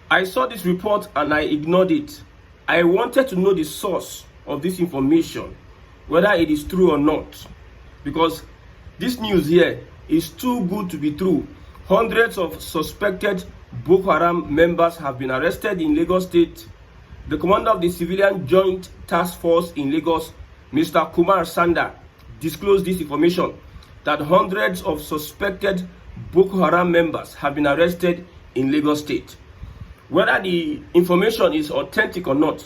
I saw this report and I ignored it. I wanted to know the source of this information, whether it is true or not, because this news here is too good to be true. Hundreds of suspected Boko Haram members have been arrested in Lagos State. The commander of the Civilian Joint Task Force in Lagos, Mr. Kumar Sanda, disclosed this information that hundreds of suspected Boko Haram members have been arrested in Lagos State. Whether the information is authentic or not,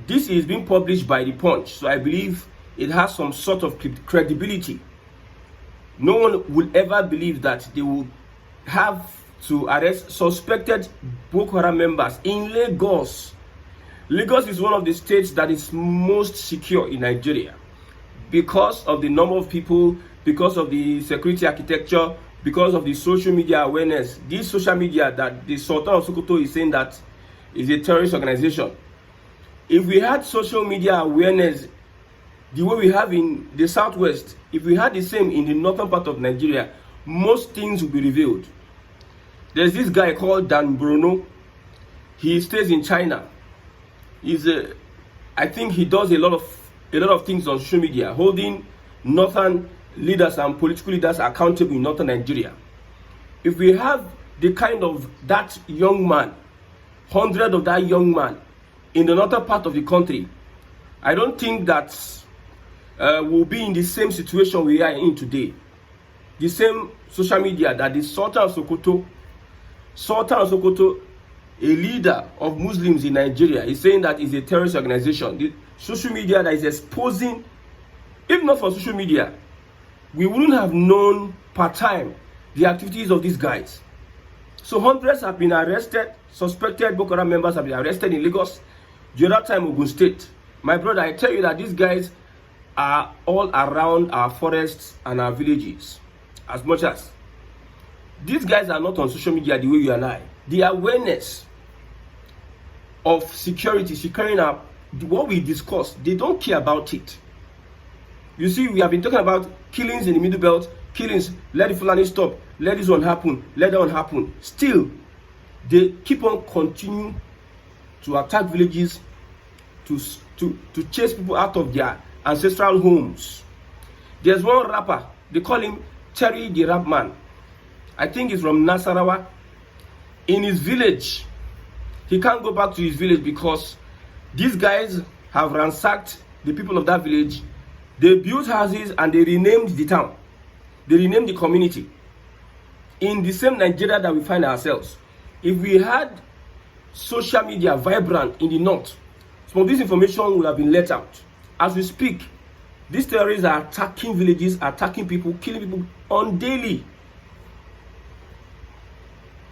this is being published by The Punch, so I believe it has some sort of credibility. No one will ever believe that they will have to arrest suspected Boko Haram members in Lagos. Lagos is one of the states that is most secure in Nigeria because of the number of people, because of the security architecture, because of the social media awareness. This social media that the Sultan of Sokoto is saying that is a terrorist organization. If we had social media awareness the way we have in the southwest, if we had the same in the northern part of Nigeria, most things would be revealed. There's this guy called Dan Bruno. He stays in China. I think he does a lot of things on social media, holding northern leaders and political leaders accountable in northern Nigeria. If we have the kind of that young man, 100 of that young man in the northern part of the country, I don't think that we'll be in the same situation we are in today. The same social media that the Sultan of Sokoto, a leader of Muslims in Nigeria, is saying that it's a terrorist organization. The social media that is exposing, if not for social media, we wouldn't have known part-time the activities of these guys. So hundreds have been arrested, suspected Boko Haram members have been arrested in Lagos. The other time, Ogun State. My brother, I tell you that these guys are all around our forests and our villages. As much as these guys are not on social media the way you and I. The awareness of security, securing up what we discuss, they don't care about it. You see, we have been talking about killings in the Middle Belt, killings, let the Fulani stop, let this one happen, let that one happen. Still, they keep on continuing to attack villages, to chase people out of their ancestral homes. There's one rapper, they call him Terry the Rap Man. I think he's from Nasarawa. In his village, he can't go back to his village because these guys have ransacked the people of that village. They built houses and they renamed the town. They renamed the community. In the same Nigeria that we find ourselves, if we had social media vibrant in the north, some of this information would have been let out. As we speak, these terrorists are attacking villages, attacking people, killing people on daily.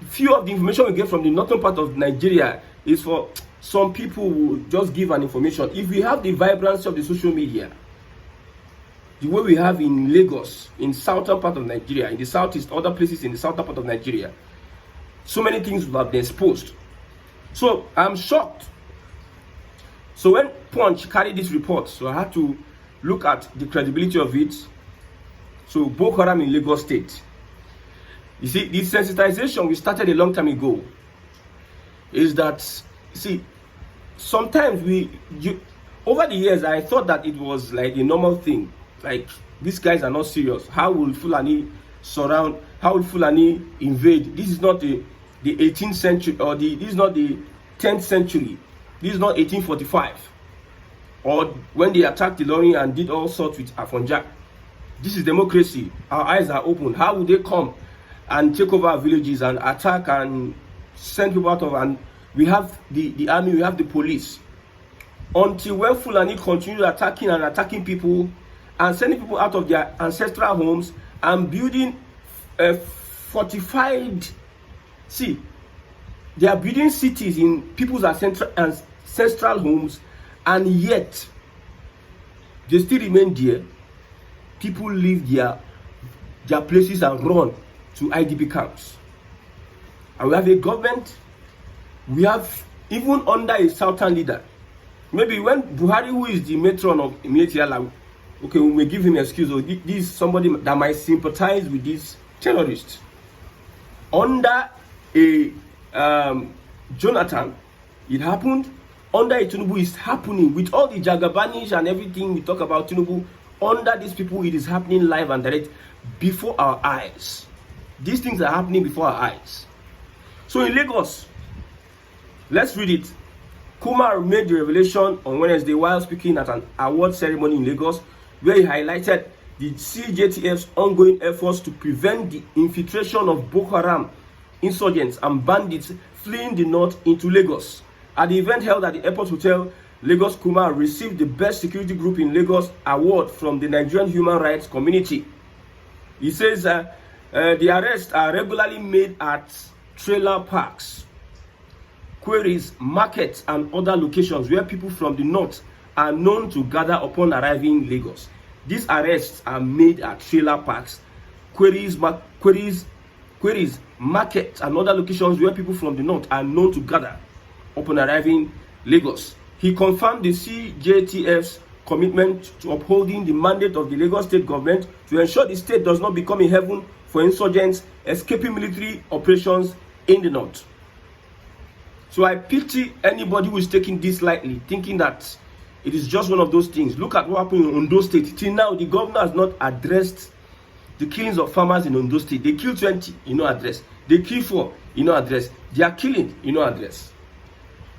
Few of the information we get from the northern part of Nigeria is for some people who just give an information. If we have the vibrancy of the social media, the way we have in Lagos, in southern part of Nigeria, in the southeast, other places in the southern part of Nigeria, so many things will have been exposed. So I'm shocked. So when Punch carried this report, so I had to look at the credibility of it. So Boko Haram in Lagos State. You see, the sensitization we started a long time ago is that, see, sometimes over the years, I thought that it was like a normal thing. Like, these guys are not serious. How will Fulani surround? How will Fulani invade? This is not the 18th century, or this is not the 10th century. This is not 1845. Or when they attacked the Lorry and did all sorts with Afonja. This is democracy. Our eyes are open. How would they come and take over our villages and attack and send people out of? And we have the army, we have the police. Until when Fulani continue attacking people and sending people out of their ancestral homes and building fortified. See, they are building cities in people's ancestral homes, and yet they still remain there. People leave their places and run to IDP camps. And we have a government, we have, even under a southern leader, maybe when Buhari, who is the matron of military, okay, we may give him an excuse, or this is somebody that might sympathize with these terrorists. Under a Jonathan, it happened. Under Tinubu, is happening with all the Jagabanish and everything we talk about Tinubu. Under these people, it is happening live and direct before our eyes. These things are happening before our eyes. So in Lagos, let's read it. Kumar made the revelation on Wednesday while speaking at an award ceremony in Lagos, where he highlighted the CJTF's ongoing efforts to prevent the infiltration of Boko Haram insurgents and bandits fleeing the north into Lagos. At the event held at the Airport Hotel, Lagos, Kumar received the Best Security Group in Lagos award from the Nigerian human rights community. He says the arrests are regularly made at trailer parks, quarries, markets, and other locations where people from the north are known to gather upon arriving in Lagos. These arrests are made at trailer parks, quarries, markets, and other locations where people from the north are known to gather upon arriving Lagos. He confirmed the CJTF's commitment to upholding the mandate of the Lagos state government to ensure the state does not become a haven for insurgents escaping military operations in the north. So I pity anybody who is taking this lightly, thinking that it is just one of those things. Look at what happened in Ondo State. Till now, the governor has not addressed the killings of farmers in Ondo State. They kill 20, no address. They kill 4, no address. They are killing, no address.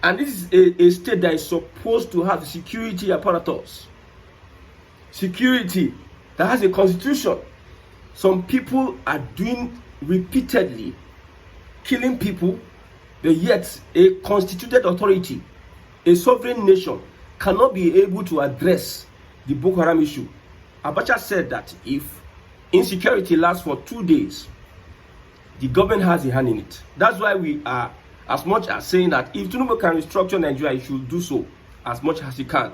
And this is a state that is supposed to have security apparatus. Security that has a constitution. Some people are doing repeatedly, killing people, but yet a constituted authority, a sovereign nation, cannot be able to address the Boko Haram issue. Abacha said that if insecurity lasts for 2 days, the government has a hand in it. That's why we are as much as saying that if Tinubu can restructure Nigeria, he should do so as much as he can.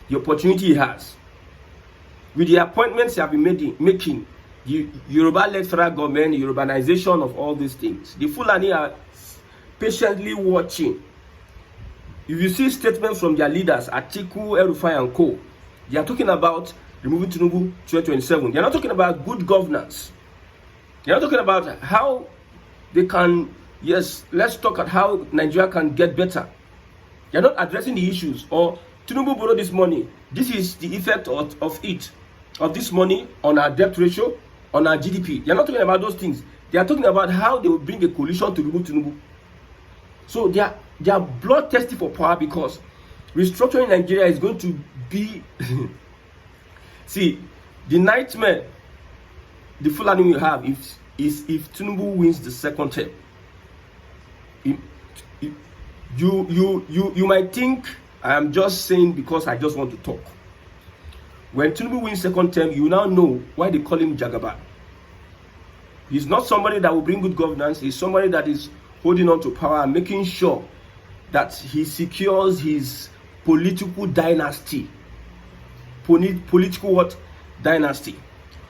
The opportunity he has. With the appointments he have been making, the Yoruba-led federal government, the Yorubanization of all these things, the Fulani are patiently watching. If you see statements from their leaders, Atiku, El-Rufai, and co., they are talking about removing Tinubu 2027. They are not talking about good governance. They are not talking about how they can, yes, let's talk at how Nigeria can get better. They are not addressing the issues. Or Tinubu borrowed this money. This is the effect of this money on our debt ratio, on our GDP. They are not talking about those things. They are talking about how they will bring a coalition to remove Tinubu. So they are bloodthirsty for power because restructuring Nigeria is going to be see, the nightmare the Fulani will have if Tinubu wins the second term. You might think I am just saying because I just want to talk. When Tinubu wins second term, you now know why they call him Jagaban. He's not somebody that will bring good governance. He's somebody that is holding on to power and making sure that he secures his political dynasty. Political what? Dynasty.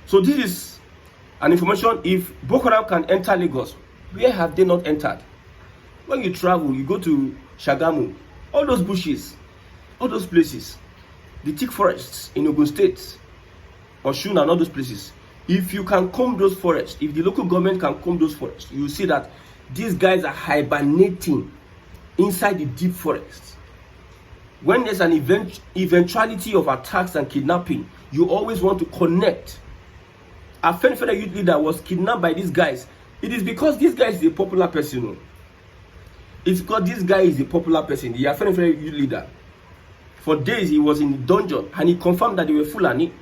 So this is an information. If Boko Haram can enter Lagos, where have they not entered? When you travel, you go to Shagamu, all those bushes, all those places, the thick forests in Ogun State, Osun and all those places. If you can comb those forests, if the local government can comb those forests, you will see that these guys are hibernating inside the deep forests. When there's an eventuality of attacks and kidnapping, you always want to connect. A federal youth leader was kidnapped by these guys. It is because this guy is a popular person. It's because this guy is a popular person. The federal youth leader. For days he was in the dungeon and he confirmed that they were Fulani.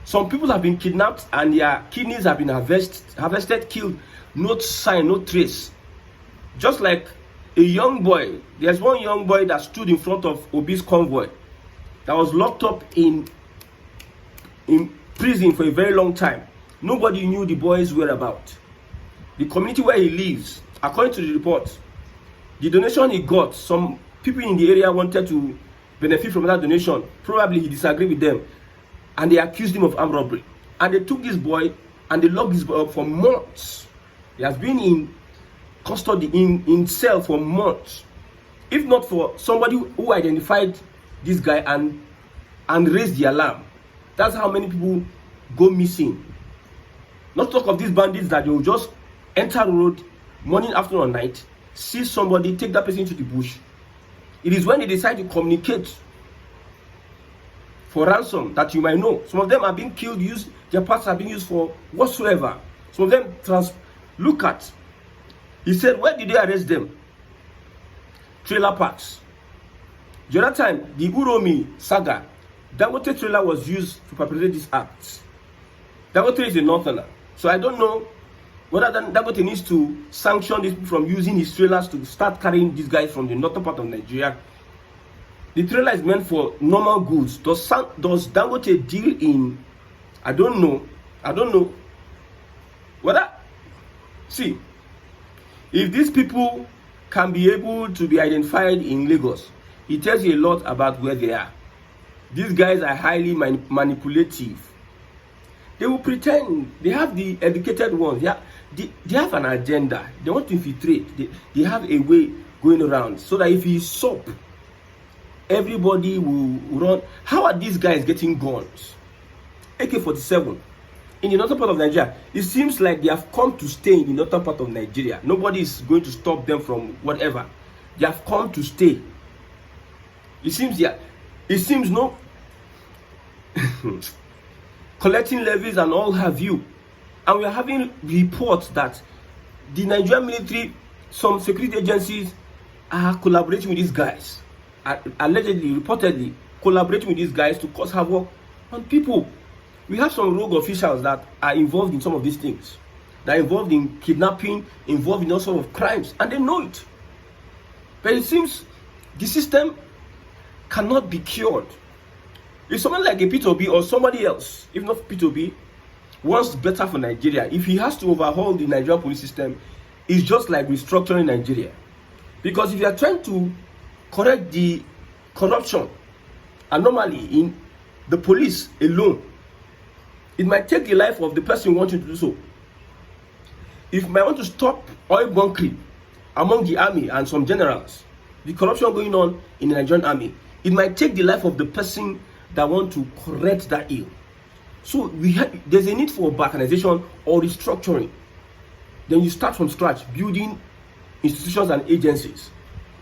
Some people have been kidnapped and their kidneys have been harvested, killed. No sign, no trace. Just like a young boy, there's one young boy that stood in front of Obi's convoy that was locked up in prison for a very long time. Nobody knew the boy's whereabouts. The community where he lives, according to the report, the donation he got, some people in the area wanted to benefit from that donation. Probably he disagreed with them and they accused him of armed robbery. And they took this boy and they locked this boy up for months. He has been in custody in cell for months. If not for somebody who identified this guy and raised the alarm. That's how many people go missing. Not talk of these bandits that they will just enter the road morning, afternoon, or night, see somebody, take that person to the bush. It is when they decide to communicate for ransom that you might know. Some of them are being killed, their parts are being used for whatsoever. Some of them look at. He said, where did they arrest them? Trailer parks. The other time, the Uromi saga, Dangote trailer was used to perpetrate these acts. Dangote is a northerner, so I don't know whether Dangote needs to sanction these people from using his trailers to start carrying these guys from the northern part of Nigeria. The trailer is meant for normal goods. Does Dangote deal in? I don't know. Whether, see, if these people can be able to be identified in Lagos, it tells you a lot about where they are. These guys are highly manipulative. They will pretend they have the educated ones. They have an agenda. They want to infiltrate. They have a way going around so that if he stop, everybody will run. How are these guys getting guns? AK-47 in the northern part of Nigeria. It seems like they have come to stay in the northern part of Nigeria. Nobody is going to stop them from whatever. They have come to stay. It seems no collecting levies and all have you. And we are having reports that the Nigerian military, some security agencies are collaborating with these guys. Allegedly, reportedly, collaborating with these guys to cause havoc on people. We have some rogue officials that are involved in some of these things. They are involved in kidnapping, involved in all sorts of crimes, and they know it. But it seems the system cannot be cured. If someone like a P2B or somebody else, if not P2B, wants better for Nigeria, if he has to overhaul the Nigerian police system, it's just like restructuring Nigeria. Because if you are trying to correct the corruption anomaly in the police alone, it might take the life of the person wanting to do so. If you might want to stop oil bunkering among the army and some generals, the corruption going on in the Nigerian army, it might take the life of the person that want to correct that ill. So there's a need for balkanization or restructuring. Then you start from scratch, building institutions and agencies.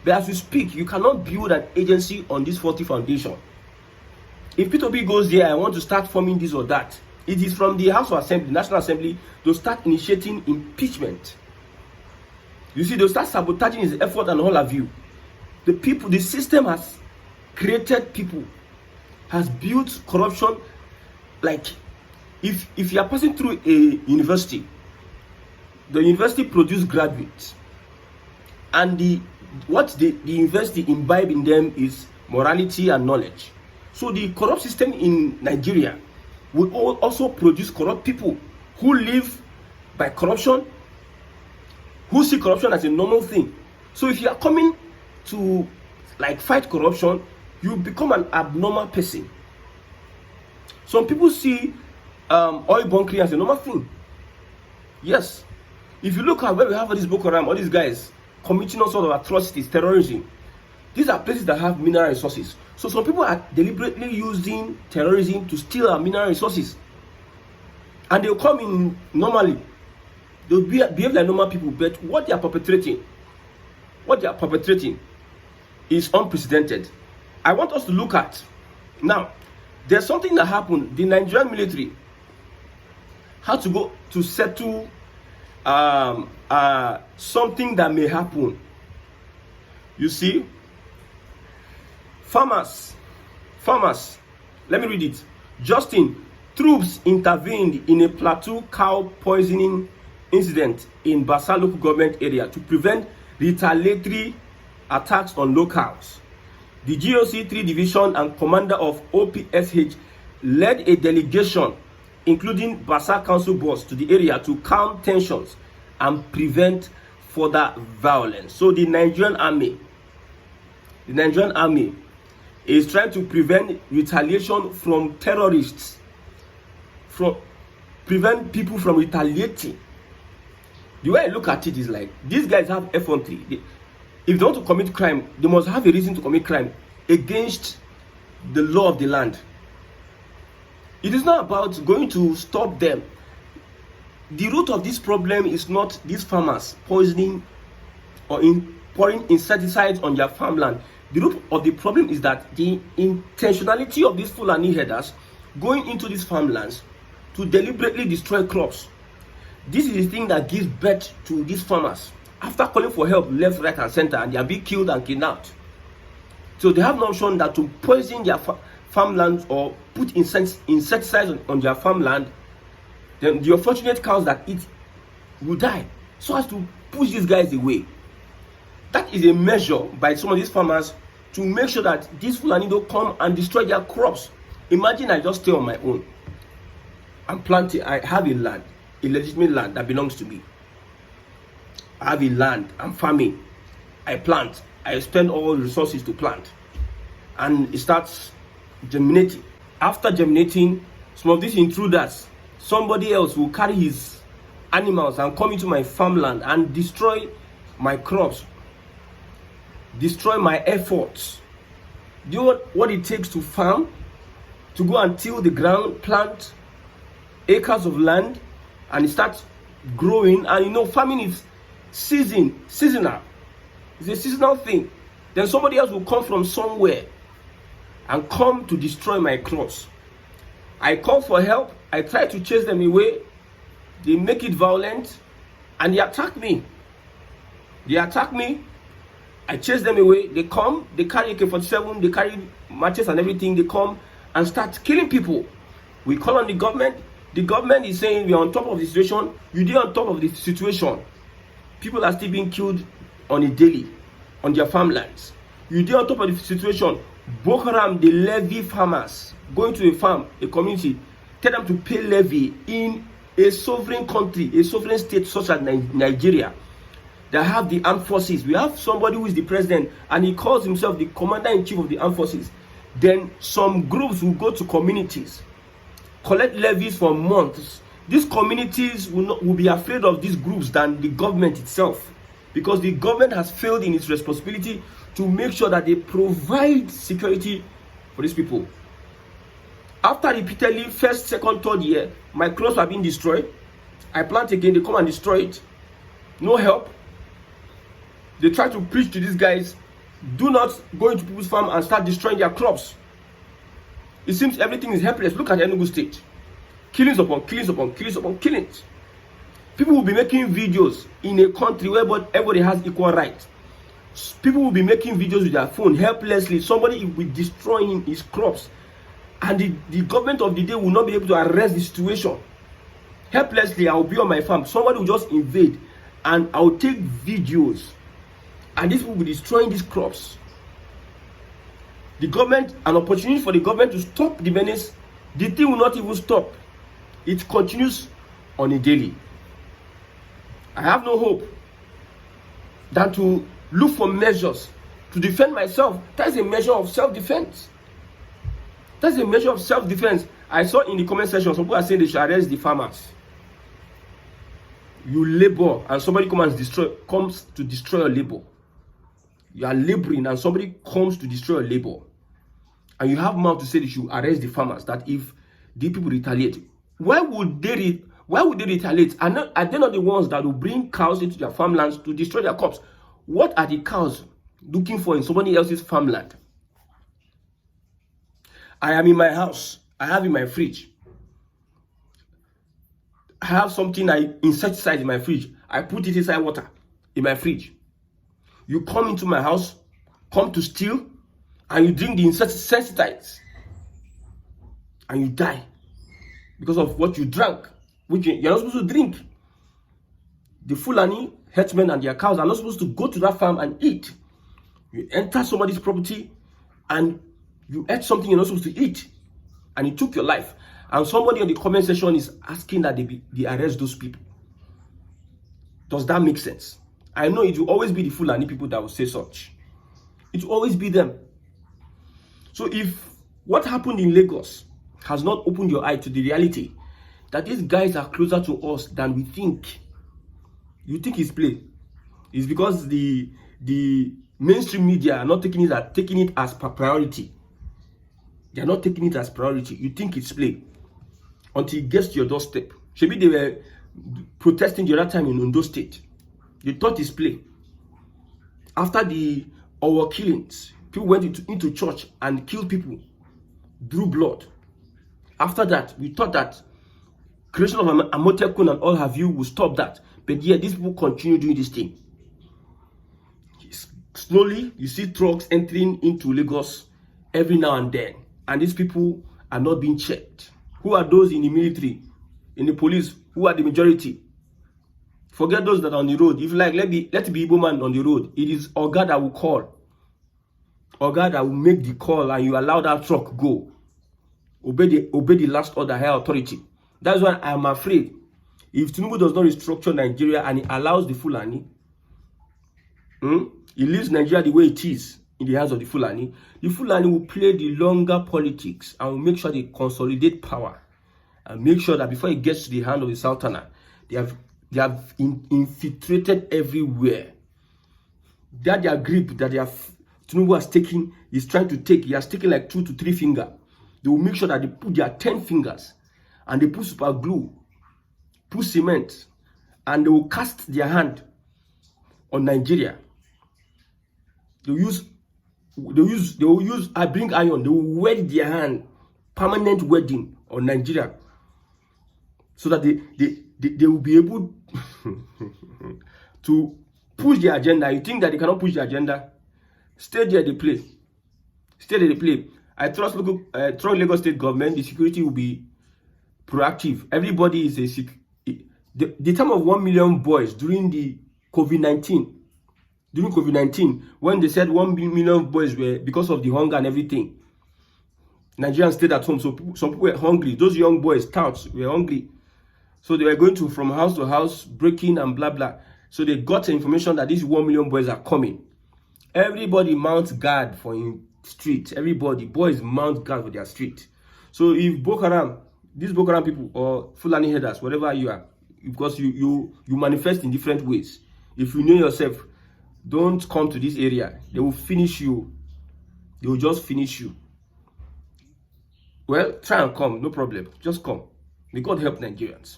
But as we speak, you cannot build an agency on this faulty foundation. If P2B goes there, I want to start forming this or that, it is from the House of Assembly, National Assembly, to start initiating impeachment. You see, they'll start sabotaging his effort and all of you. The people, the system has created people, has built corruption. Like, if you are passing through a university, the university produces graduates, and what the university imbibe in them is morality and knowledge. So the corrupt system in Nigeria will also produce corrupt people who live by corruption, who see corruption as a normal thing. So if you are coming to like fight corruption, you become an abnormal person. Some people see oil bunkering as a normal thing. Yes. If you look at where we have all these Boko Haram, all these guys committing all sorts of atrocities, terrorism, these are places that have mineral resources. So some people are deliberately using terrorism to steal our mineral resources. And they'll come in normally. They'll behave like normal people, but what they are perpetrating is unprecedented. I want us to look at, now, there's something that happened. The Nigerian military had to go to settle something that may happen. You see, farmers, let me read it. Justin, troops intervened in a plateau cow poisoning incident in Basa local government area to prevent retaliatory attacks on locals. The GOC 3 Division and commander of OPSH led a delegation, including Basa Council boss, to the area to calm tensions and prevent further violence. So the Nigerian army is trying to prevent retaliation from terrorists, prevent people from retaliating. The way I look at it is like, these guys have effrontery. If they want to commit crime, they must have a reason to commit crime against the law of the land. It is not about going to stop them. The root of this problem is not these farmers poisoning or in pouring insecticides on their farmland. The root of the problem is that the intentionality of these Fulani herders going into these farmlands to deliberately destroy crops. This is the thing that gives birth to these farmers. After calling for help left, right, and center, and they are being killed and kidnapped. So they have no option that to poison their farmlands or put insecticides on their farmland. Then the unfortunate cows that eat will die, so as to push these guys away. That is a measure by some of these farmers to make sure that these Fulani don't come and destroy their crops. Imagine I just stay on my own and planting. I have a land, a legitimate land that belongs to me. I have a land, I'm farming, I plant, I spend all the resources to plant, and it starts germinating. After germinating, some of these intruders, somebody else will carry his animals and come into my farmland and destroy my crops, destroy my efforts. Do you know what it takes to farm? To go and till the ground, plant acres of land, and it starts growing. And you know, farming is seasonal. It's a seasonal thing. Then somebody else will come from somewhere and come to destroy my crops. I call for help. I try to chase them away. They make it violent, and they attack me. I chase them away. They come, they carry AK-47, they carry matches and everything. They come and start killing people. We call on the government. The government is saying we are on top of the situation. You are on top of the situation. People are still being killed on a daily on their farmlands. You are on top of the situation. Boko Haram, they levy farmers going to a farm, a community, tell them to pay levy in a sovereign country, a sovereign state such as Nigeria, that have the armed forces. We have somebody who is the president, and he calls himself the commander-in-chief of the armed forces. Then some groups will go to communities, collect levies for months. These communities will be afraid of these groups than the government itself, because the government has failed in its responsibility to make sure that they provide security for these people. After repeatedly, first, second, third year, my crops are being destroyed. I plant again, they come and destroy it. No help. They try to preach to these guys, do not go into people's farm and start destroying their crops. It seems everything is helpless. Look at Enugu State. Killings upon killings upon killings upon killings. People will be making videos in a country where everybody has equal rights. People will be making videos with their phone helplessly. Somebody will be destroying his crops, and the government of the day will not be able to arrest the situation. Helplessly, I will be on my farm. Somebody will just invade, and I will take videos, and this will be destroying these crops. The government, an opportunity for the government to stop the menace. The thing will not even stop. It continues on a daily. I have no hope than to look for measures to defend myself. That's a measure of self-defense. That's a measure of self-defense. I saw in the comment section, some people are saying they should arrest the farmers. You labor and somebody comes to destroy your labor. You are laboring and somebody comes to destroy your labor. And you have mouth to say they should arrest the farmers, that if the people retaliate. Why would they retaliate? Are they not the ones that will bring cows into their farmlands to destroy their crops? What are the cows looking for in somebody else's farmland? I am in my house. I have in my fridge. I have something insecticide in my fridge. I put it inside water in my fridge. You come into my house, come to steal, and you drink the insecticides, and you die because of what you drank, which you're not supposed to drink. The Fulani herdsmen and their cows are not supposed to go to that farm and eat. You enter somebody's property and you ate something you're not supposed to eat, and it took your life. And somebody in the comment section is asking that they arrest those people. Does that make sense? I know it will always be the Fulani people that will say such. It will always be them. So if what happened in Lagos has not opened your eye to the reality that these guys are closer to us than we think, you think it's play. It's because the mainstream media are not taking it as priority. They are not taking it as priority. You think it's play until it gets to your doorstep. Maybe they were protesting the other time in Ondo State. They thought it's play. After our killings, people went into church and killed people, drew blood. After that, we thought that creation of Amotekun and all have you will stop that. But yet, these people continue doing this thing. Slowly, you see trucks entering into Lagos every now and then. And these people are not being checked. Who are those in the military, in the police? Who are the majority? Forget those that are on the road. If you like, let it be Igbo man on the road. It is Oga that will call. Oga that will make the call and you allow that truck go. Obey the last order, higher authority. That's why I'm afraid if Tinubu does not restructure Nigeria and he allows the Fulani, he leaves Nigeria the way it is in the hands of the Fulani will play the longer politics and will make sure they consolidate power and make sure that before it gets to the hand of the Sultanate, they have infiltrated everywhere. That their grip that Tinubu has taken, is trying to take, he has taken like 2 to 3 fingers. They will make sure that they put their 10 fingers and they put super glue, put cement, and they will cast their hand on Nigeria. They will use I bring iron, they will wed their hand, permanent wedding on Nigeria, so that they will be able to push their agenda. You think that they cannot push their agenda? Stay there, they play. Stay there, they play. I trust Lagos State government. The security will be proactive. Everybody is the time of 1 million boys during the COVID-19. During COVID-19, when they said 1 million boys were because of the hunger and everything, Nigerians stayed at home. So some people were hungry. Those young boys, scouts, were hungry. So they were going from house to house, breaking and blah, blah. So they got information that these 1 million boys are coming. Everybody mounts guard for in street. Everybody, boys mount guard for their street. So if Boko Haram, these Boko Haram people or Fulani headers, whatever you are, because you manifest in different ways. If you know yourself, don't come to this area. They will finish you. They will just finish you. Well, try and come, no problem. Just come. May God help Nigerians.